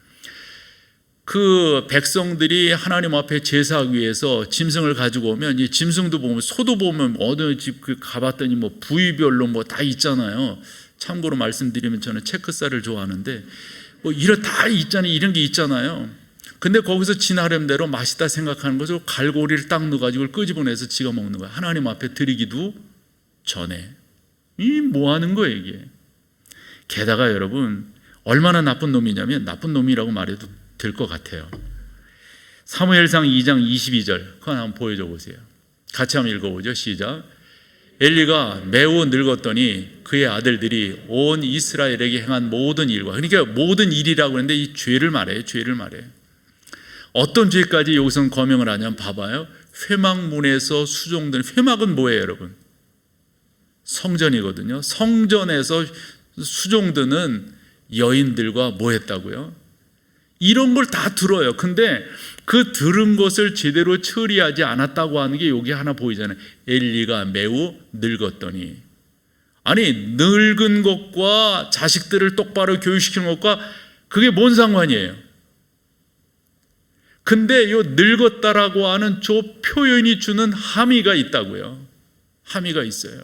그 백성들이 하나님 앞에 제사하기 위해서 짐승을 가지고 오면 이 짐승도 보면 소도 보면 어느 집 가봤더니 뭐 부위별로 뭐 다 있잖아요. 참고로 말씀드리면 저는 체크살을 좋아하는데 뭐 이런 다 있잖아요. 이런 게 있잖아요. 근데 거기서 지 나름대로 맛있다 생각하는 거죠. 갈고리를 딱 넣어가지고 끄집어내서 지가 먹는 거야. 하나님 앞에 드리기도 전에. 이 뭐 하는 거예요 이게. 게다가 여러분 얼마나 나쁜 놈이냐면 나쁜 놈이라고 말해도 될 것 같아요. 사무엘상 2장 22절 그거 한번 보여줘 보세요. 같이 한번 읽어보죠. 시작. 엘리가 매우 늙었더니 그의 아들들이 온 이스라엘에게 행한 모든 일과, 그러니까 모든 일이라고 하는데 이 죄를 말해요. 어떤 죄까지 여기서는 거명을 하냐면 봐봐요. 회막문에서 수종된, 회막은 뭐예요 여러분? 성전이거든요. 성전에서 수종드는 여인들과 뭐 했다고요? 이런 걸 다 들어요. 근데 그 들은 것을 제대로 처리하지 않았다고 하는 게 여기 하나 보이잖아요. 엘리가 매우 늙었더니. 아니 늙은 것과 자식들을 똑바로 교육시키는 것과 그게 뭔 상관이에요? 근데 이 늙었다라고 하는 저 표현이 주는 함의가 있다고요. 함의가 있어요.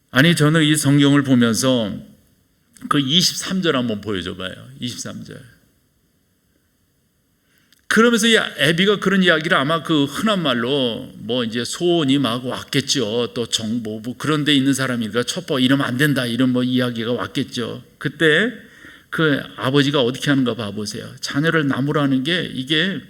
아니 저는 이 성경을 보면서 그 23절 한번 보여줘 봐요. 23절. 그러면서 이 애비가 그런 이야기를 아마 그 흔한 말로 뭐 이제 소원이 막 왔겠죠. 또 정보 그런 데 있는 사람이니까 첩보 이러면 안 된다 이런 뭐 이야기가 왔겠죠. 그때 그 아버지가 어떻게 하는가 봐보세요. 자녀를 나무라는 게 이게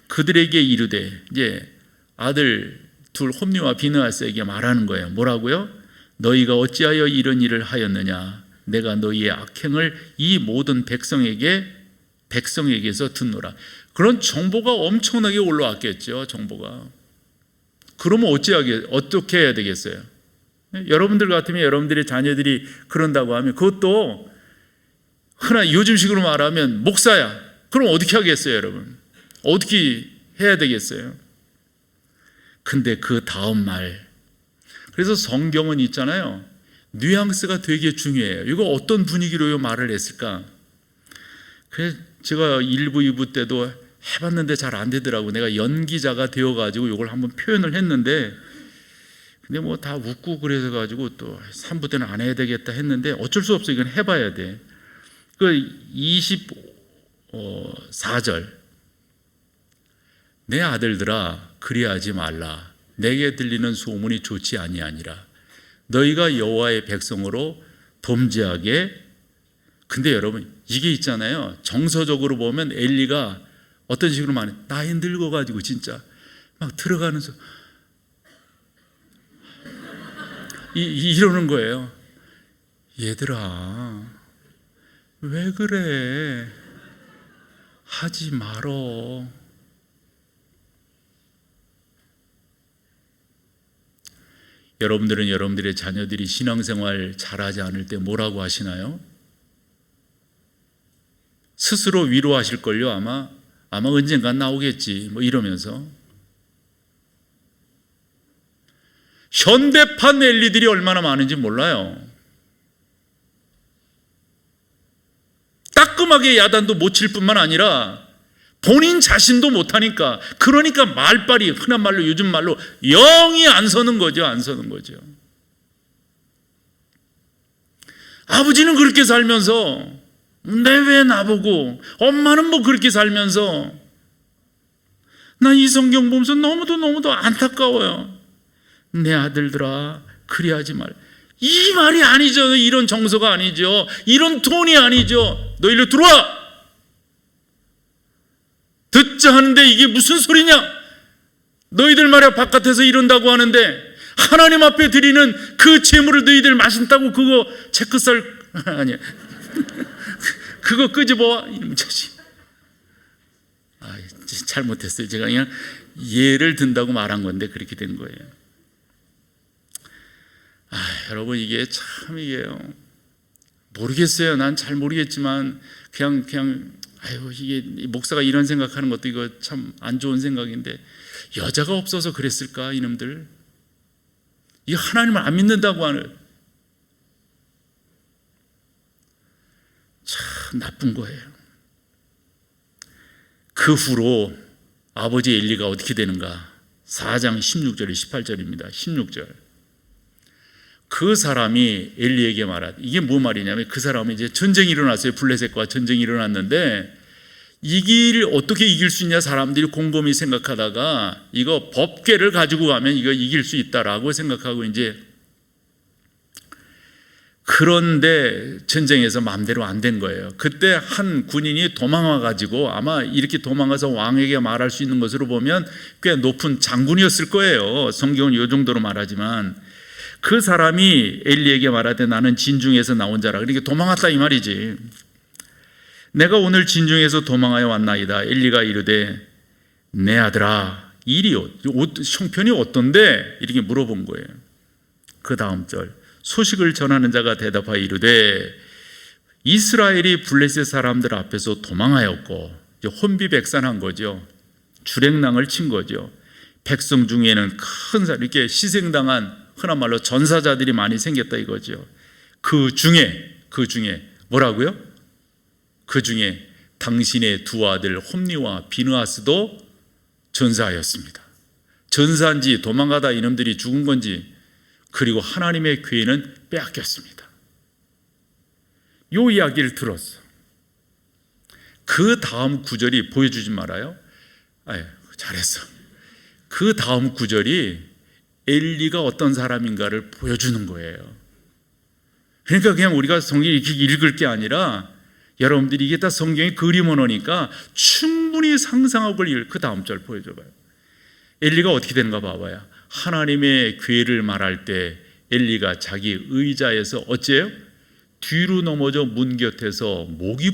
그들에게 이르되 이제 아들 둘 홈리와 비느하스에게 말하는 거예요. 뭐라고요? 너희가 어찌하여 이런 일을 하였느냐? 내가 너희의 악행을 이 모든 백성에게서 듣노라. 그런 정보가 엄청나게 올라왔겠죠. 정보가. 그러면 어떻게 해야 되겠어요? 여러분들 같으면 여러분들의 자녀들이 그런다고 하면 그것도 흔한 요즘식으로 말하면 목사야. 그럼 어떻게 하겠어요, 여러분? 어떻게 해야 되겠어요? 근데 그 다음 말, 그래서 성경은 있잖아요, 뉘앙스가 되게 중요해요. 이거 어떤 분위기로 말을 했을까? 그래서 제가 1부, 2부 때도 해봤는데 잘 안 되더라고. 내가 연기자가 되어가지고 이걸 한번 표현을 했는데, 근데 뭐 다 웃고 그래서 가지고 또 3부 때는 안 해야 되겠다 했는데 어쩔 수 없어. 이건 해봐야 돼. 그 24절, 내 아들들아 그리하지 말라. 내게 들리는 소문이 좋지 아니하니라. 너희가 여호와의 백성으로 범죄하게. 근데 여러분 이게 있잖아요, 정서적으로 보면 엘리가 어떤 식으로 말해, 나이 늙어가지고 진짜 막 들어가면서 이러는 거예요. 얘들아 왜 그래, 하지 말어. 여러분들은 여러분들의 자녀들이 신앙생활 잘하지 않을 때 뭐라고 하시나요? 스스로 위로하실걸요. 아마 언젠간 나오겠지 뭐 이러면서. 현대판 엘리들이 얼마나 많은지 몰라요. 따끔하게 야단도 못 칠 뿐만 아니라 본인 자신도 못하니까, 그러니까 말빨이 흔한 말로, 요즘 말로 영이 안 서는 거죠. 안 서는 거죠. 아버지는 그렇게 살면서, 왜 나보고, 엄마는 뭐 그렇게 살면서, 난 이 성경 보면서 너무도 안타까워요. 내 아들들아 그리하지 말. 이 말이 아니죠. 이런 정서가 아니죠. 이런 톤이 아니죠. 너 일로 들어와. 듣자 하는데 이게 무슨 소리냐? 너희들 말이야 바깥에서 이런다고 하는데 하나님 앞에 드리는 그 제물을 너희들 마신다고 그거 체크살 아니야. 그거 끄집어와. 이런 자식. 잘못했어요. 제가 그냥 예를 든다고 말한 건데 그렇게 된 거예요. 여러분 이게 참, 이게요, 모르겠어요. 난 잘 모르겠지만 그냥 이게 목사가 이런 생각하는 것도 이거 참 안 좋은 생각인데, 여자가 없어서 그랬을까 이놈들? 이 하나님을 안 믿는다고 하는, 참 나쁜 거예요. 그 후로 아버지 엘리가 어떻게 되는가? 4장 16절에 18절입니다. 16절. 그 사람이 엘리에게 말하되, 이게 뭐 말이냐면 그 사람이 이제 전쟁이 일어났어요. 블레셋과 전쟁이 일어났는데 이길 어떻게 이길 수 있냐 사람들이 곰곰이 생각하다가 이거 법궤를 가지고 가면 이거 이길 수 있다라고 생각하고 이제, 그런데 전쟁에서 마음대로 안 된 거예요. 그때 한 군인이 도망와 가지고, 아마 이렇게 도망가서 왕에게 말할 수 있는 것으로 보면 꽤 높은 장군이었을 거예요. 성경은 이 정도로 말하지만, 그 사람이 엘리에게 말하되 나는 진중에서 나온 자라. 그러니까 도망왔다 이 말이지. 내가 오늘 진중에서 도망하여 왔나이다. 엘리가 이르되 내 아들아 일이 형편이 어떤데? 이렇게 물어본 거예요. 그 다음 절, 소식을 전하는 자가 대답하여 이르되 이스라엘이 블레셋 사람들 앞에서 도망하였고, 이제 혼비백산한 거죠. 주랭랑을 친 거죠. 백성 중에는 큰 사람, 이렇게 희생당한 흔한 말로 전사자들이 많이 생겼다 이거죠. 그 중에 뭐라고요? 그 중에 당신의 두 아들 홈니와 비느하스도 전사하였습니다. 전사인지 도망가다 이놈들이 죽은 건지, 그리고 하나님의 궤는 빼앗겼습니다. 이 이야기를 들었어. 그 다음 구절이 보여주지 말아요. 잘했어. 그 다음 구절이 엘리가 어떤 사람인가를 보여주는 거예요. 그러니까 그냥 우리가 성경 이렇게 읽을 게 아니라, 여러분들이 이게 다 성경의 그림 언어니까 충분히 상상하고 그 다음 절 보여줘봐요. 엘리가 어떻게 되는가 봐봐요. 하나님의 궤를 말할 때 엘리가 자기 의자에서 어째요? 뒤로 넘어져 문 곁에서 목이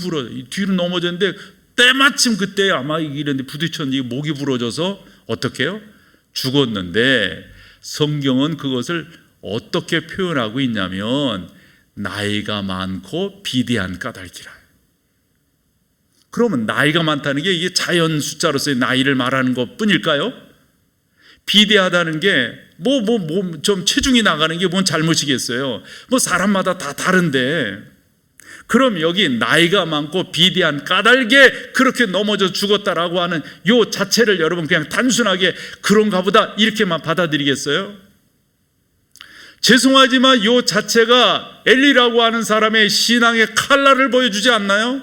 뒤로 넘어졌는데 때마침 그때 아마 이런데 부딪혔는데 목이 부러져서 어떻게 해요? 죽었는데, 성경은 그것을 어떻게 표현하고 있냐면 나이가 많고 비대한 까닭이라. 그러면 나이가 많다는 게 이게 자연 숫자로서의 나이를 말하는 것 뿐일까요? 비대하다는 게 좀 체중이 나가는 게 뭔 잘못이겠어요. 사람마다 다 다른데, 그럼 여기 나이가 많고 비대한 까닭에 그렇게 넘어져 죽었다라고 하는 요 자체를 여러분 그냥 단순하게 그런가 보다 이렇게만 받아들이겠어요? 죄송하지만 요 자체가 엘리라고 하는 사람의 신앙의 칼날을 보여주지 않나요?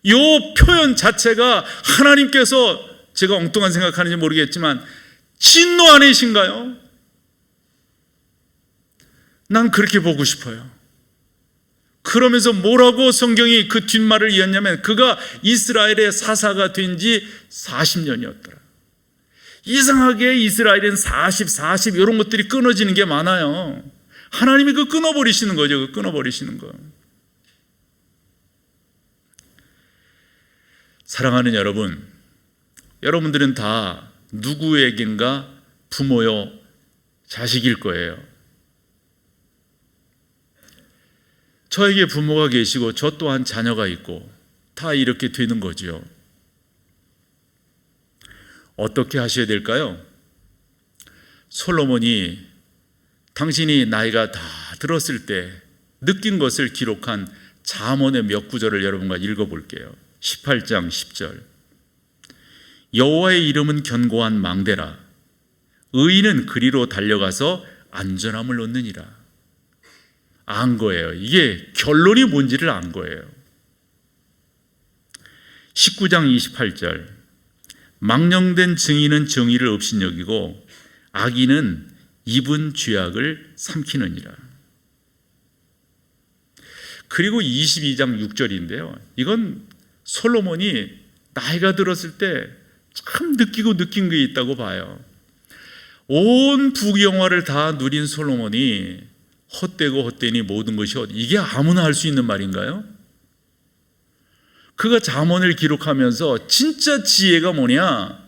요 표현 자체가 하나님께서, 제가 엉뚱한 생각하는지 모르겠지만, 진노 아니신가요? 난 그렇게 보고 싶어요. 그러면서 뭐라고 성경이 그 뒷말을 이었냐면, 그가 이스라엘의 사사가 된 지 40년이었더라. 이상하게 이스라엘은 40 이런 것들이 끊어지는 게 많아요. 하나님이 그 끊어버리시는 거죠. 그 끊어버리시는 거. 사랑하는 여러분, 여러분들은 다 누구에겐가 부모요 자식일 거예요. 저에게 부모가 계시고 저 또한 자녀가 있고 다 이렇게 되는 거지요. 어떻게 하셔야 될까요? 솔로몬이 당신이 나이가 다 들었을 때 느낀 것을 기록한 잠언의 몇 구절을 여러분과 읽어볼게요. 18장 10절. 여호와의 이름은 견고한 망대라. 의인은 그리로 달려가서 안전함을 얻느니라. 안 거예요. 이게 결론이 뭔지를 안 거예요. 19장 28절. 망령된 증인은 정의를 업신여기고 악인은 입은 죄악을 삼키느니라. 그리고 22장 6절인데요. 이건 솔로몬이 나이가 들었을 때 참 느낀 게 있다고 봐요. 온 북영화를 다 누린 솔로몬이 헛되고 헛되니 모든 것이 이게 아무나 할 수 있는 말인가요? 그가 잠언을 기록하면서 진짜 지혜가 뭐냐?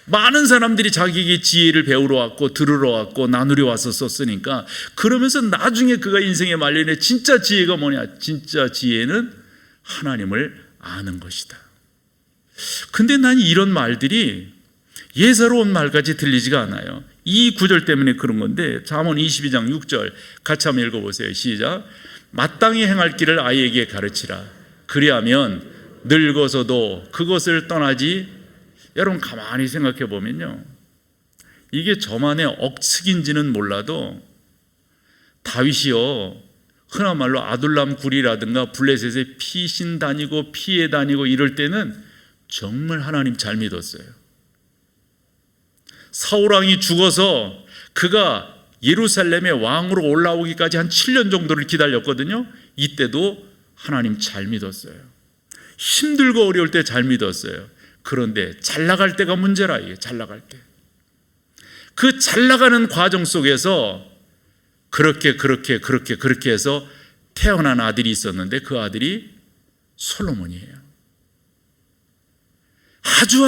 많은 사람들이 자기에게 지혜를 배우러 왔고 들으러 왔고 나누려 왔었으니까, 그러면서 나중에 그가 인생의 말년에 진짜 지혜가 뭐냐? 진짜 지혜는 하나님을 아는 것이다. 근데 난 이런 말들이 예사로운 말까지 들리지가 않아요. 이 구절 때문에 그런 건데, 잠언 22장 6절 같이 한번 읽어보세요. 시작. 마땅히 행할 길을 아이에게 가르치라. 그리하면 늙어서도 그것을 떠나지. 여러분 가만히 생각해 보면요, 이게 저만의 억측인지는 몰라도 다윗이요, 흔한 말로 아둘람 굴이라든가 블레셋에 피신 다니고 피해 다니고 이럴 때는 정말 하나님 잘 믿었어요. 사울왕이 죽어서 그가 예루살렘의 왕으로 올라오기까지 한 7년 정도를 기다렸거든요. 이때도 하나님 잘 믿었어요. 힘들고 어려울 때 잘 믿었어요. 그런데 잘 나갈 때가 문제라. 이게 잘 나갈 때, 그 잘 나가는 과정 속에서 그렇게 해서 태어난 아들이 있었는데, 그 아들이 솔로몬이에요. 아주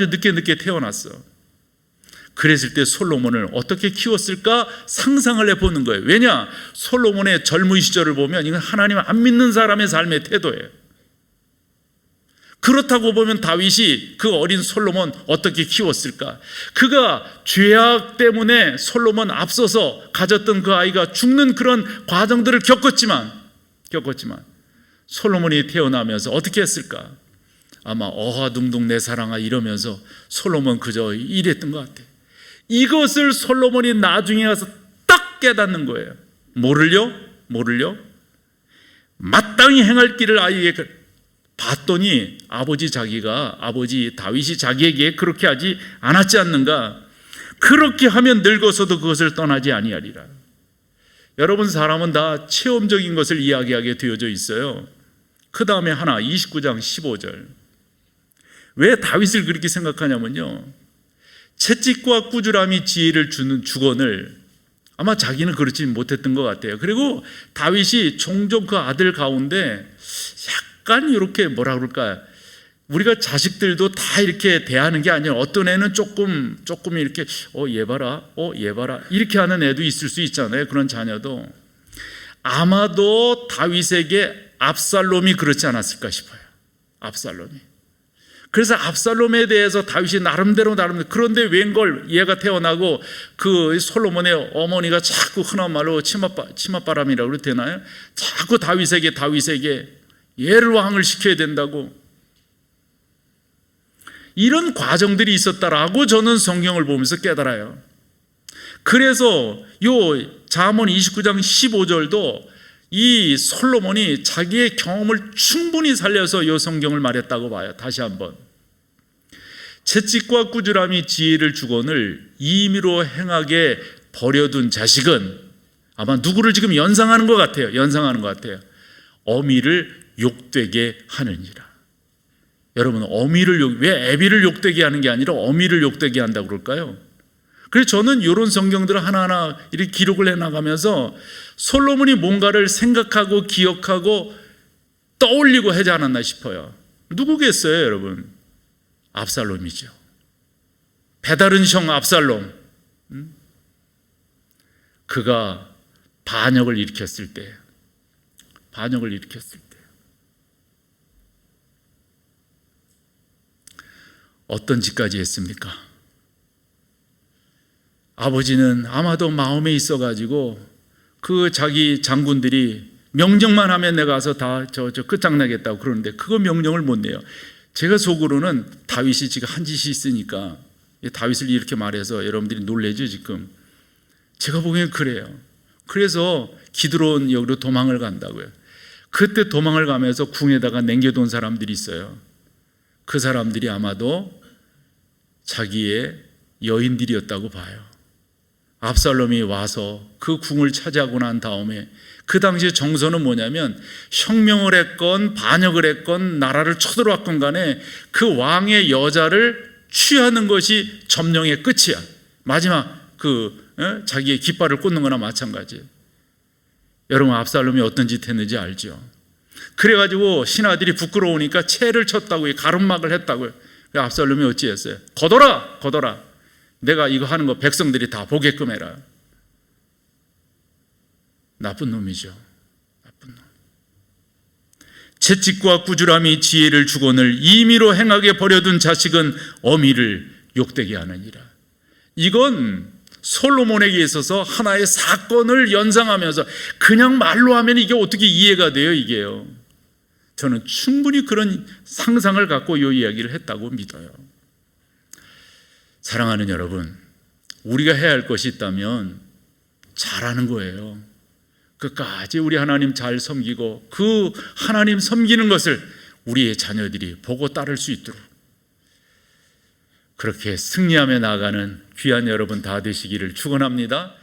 늦게 태어났어. 그랬을 때 솔로몬을 어떻게 키웠을까 상상을 해보는 거예요. 왜냐? 솔로몬의 젊은 시절을 보면 이건 하나님 안 믿는 사람의 삶의 태도예요. 그렇다고 보면 다윗이 그 어린 솔로몬 어떻게 키웠을까? 그가 죄악 때문에 솔로몬 앞서서 가졌던 그 아이가 죽는 그런 과정들을 겪었지만 솔로몬이 태어나면서 어떻게 했을까? 아마 어하둥둥 내 사랑아 이러면서 솔로몬 그저 이랬던 것 같아. 이것을 솔로몬이 나중에 가서 딱 깨닫는 거예요. 뭐를요? 마땅히 행할 길을 아이에게 봤더니 아버지 다윗이 자기에게 그렇게 하지 않았지 않는가? 그렇게 하면 늙어서도 그것을 떠나지 아니하리라. 여러분, 사람은 다 체험적인 것을 이야기하게 되어져 있어요. 그 다음에 하나, 29장 15절. 왜 다윗을 그렇게 생각하냐면요, 채찍과 꾸지람이 지혜를 주는 주건을 아마 자기는 그렇지 못했던 것 같아요. 그리고 다윗이 종종 그 아들 가운데 약간 이렇게 뭐라 그럴까, 우리가 자식들도 다 이렇게 대하는 게 아니라 어떤 애는 조금 이렇게 얘 봐라 이렇게 하는 애도 있을 수 있잖아요. 그런 자녀도. 아마도 다윗에게 압살롬이 그렇지 않았을까 싶어요. 압살롬이. 그래서 압살롬에 대해서 다윗이 나름대로 그런데 웬걸 얘가 태어나고 그 솔로몬의 어머니가 자꾸 흔한 말로 치맛바람이라고 그래도 되나요? 자꾸 다윗에게 얘를 왕을 시켜야 된다고, 이런 과정들이 있었다라고 저는 성경을 보면서 깨달아요. 그래서 요 잠언 29장 15절도 이 솔로몬이 자기의 경험을 충분히 살려서 이 성경을 말했다고 봐요. 다시 한번, 채찍과 꾸지람이 지혜를 주거늘 임의로 행하게 버려둔 자식은, 아마 누구를 지금 연상하는 것 같아요. 어미를 욕되게 하느니라. 여러분, 왜 애비를 욕되게 하는 게 아니라 어미를 욕되게 한다고 그럴까요? 그래서 저는 이런 성경들을 하나하나 이렇게 기록을 해나가면서 솔로몬이 뭔가를 생각하고 기억하고 떠올리고 하지 않았나 싶어요. 누구겠어요, 여러분? 압살롬이죠. 배다른 형 압살롬. 그가 반역을 일으켰을 때, 어떤 짓까지 했습니까? 아버지는 아마도 마음에 있어가지고 그 자기 장군들이 명령만 하면 내가 가서 다 끝장나겠다고 그러는데 그거 명령을 못 내요. 제가 속으로는 다윗이 지금 한 짓이 있으니까 다윗을 이렇게 말해서 여러분들이 놀래죠 지금. 제가 보기엔 그래요. 그래서 기드론 여기로 도망을 간다고요. 그때 도망을 가면서 궁에다가 남겨둔 사람들이 있어요. 그 사람들이 아마도 자기의 여인들이었다고 봐요. 압살롬이 와서 그 궁을 차지하고 난 다음에 그 당시의 정서는 뭐냐면 혁명을 했건 반역을 했건 나라를 쳐들어왔건 간에 그 왕의 여자를 취하는 것이 점령의 끝이야. 마지막 자기의 깃발을 꽂는 거나 마찬가지예요. 여러분, 압살롬이 어떤 짓 했는지 알죠? 그래가지고 신하들이 부끄러우니까 채를 쳤다고요. 가름막을 했다고요. 압살롬이 어찌했어요? 거둬라. 내가 이거 하는 거 백성들이 다 보게끔 해라. 나쁜 놈이죠. 나쁜 놈. 채찍과 꾸지람이 지혜를 주거늘 임의로 행하게 버려둔 자식은 어미를 욕되게 하느니라. 이건 솔로몬에게 있어서 하나의 사건을 연상하면서 그냥 말로 하면 이게 어떻게 이해가 돼요, 이게요. 저는 충분히 그런 상상을 갖고 이 이야기를 했다고 믿어요. 사랑하는 여러분, 우리가 해야 할 것이 있다면 잘하는 거예요. 끝까지 우리 하나님 잘 섬기고 그 하나님 섬기는 것을 우리의 자녀들이 보고 따를 수 있도록 그렇게 승리하며 나아가는 귀한 여러분 다 되시기를 축원합니다.